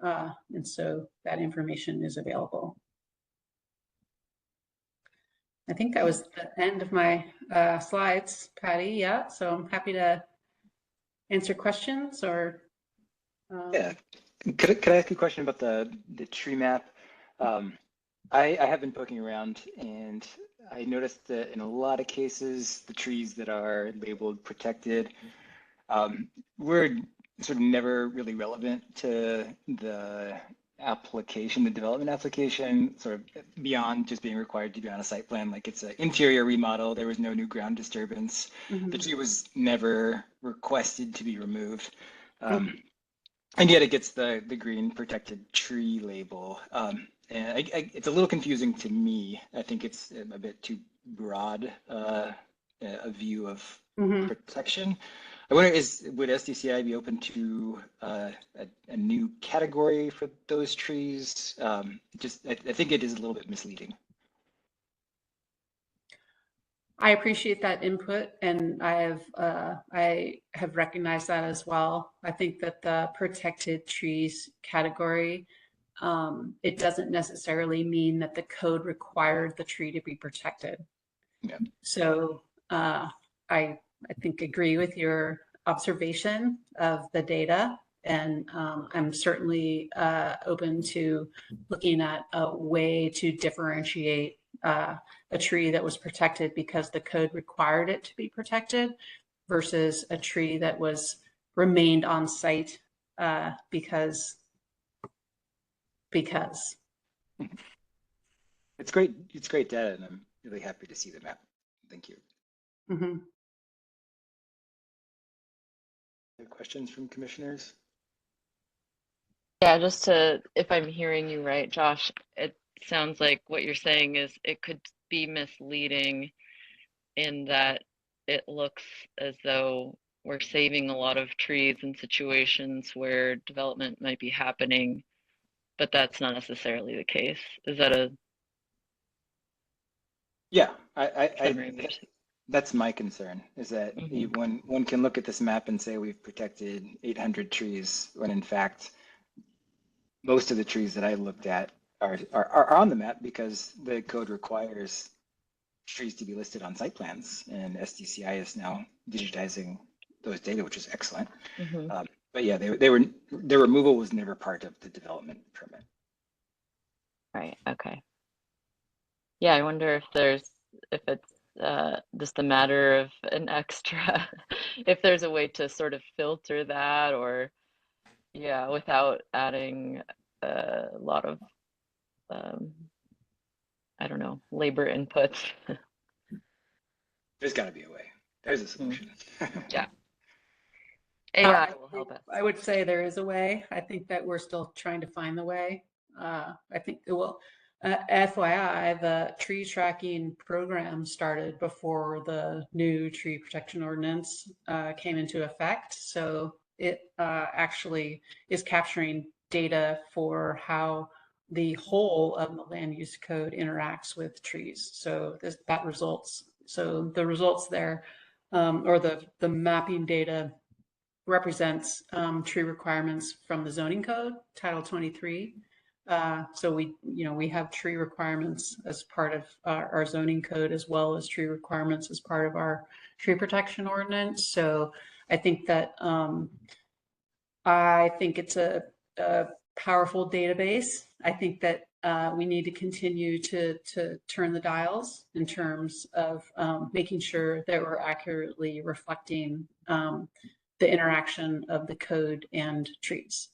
And so that information is available. I think that was the end of my slides, Patty. Yeah, so I'm happy to answer questions or. Yeah, could I ask you a question about the tree map? I have been poking around, and I noticed that in a lot of cases, the trees that are labeled protected were sort of never really relevant to the application, the development application, sort of beyond just being required to be on a site plan. Like it's an interior remodel, there was no new ground disturbance. The tree was never requested to be removed. And yet it gets the green protected tree label. And it's a little confusing to me. I think it's a bit too broad a view of protection. I wonder, would SDCI be open to a new category for those trees? I think it is a little bit misleading. I appreciate that input, and I have recognized that as well. I think that the protected trees category, it doesn't necessarily mean that the code required the tree to be protected. Yeah. So I think agree with your observation of the data, and I'm certainly open to looking at a way to differentiate a tree that was protected because the code required it to be protected versus a tree that was remained on site because. It's great. It's great data, and I'm really happy to see the map. Thank you. Questions from commissioners? Yeah, just to, if I'm hearing you right, Josh, it sounds like what you're saying is it could be misleading in that it looks as though we're saving a lot of trees in situations where development might be happening, but that's not necessarily the case. Is that a? Yeah, that's my concern, is that one can look at this map and say we've protected 800 trees, when in fact, most of the trees that I looked at are on the map because the code requires trees to be listed on site plans, and SDCI is now digitizing those data, which is excellent. But yeah, their removal was never part of the development permit. Right. Okay. Yeah, I wonder if it's just a matter of an extra, if there's a way to sort of filter that, or yeah, without adding a lot of I don't know, labor inputs. There's got to be a way. There's a solution. Yeah. AI will help us. I would say there is a way. I think that we're still trying to find the way. I think it will. FYI, the tree tracking program started before the new tree protection ordinance came into effect. So it actually is capturing data for how the whole of the land use code interacts with trees. So that results. So the results there, or the mapping data, represents tree requirements from the zoning code, Title 23. So we have tree requirements as part of our zoning code, as well as tree requirements as part of our tree protection ordinance. So I think that it's a powerful database. I think that we need to continue to turn the dials in terms of making sure that we're accurately reflecting the interaction of the code and trees.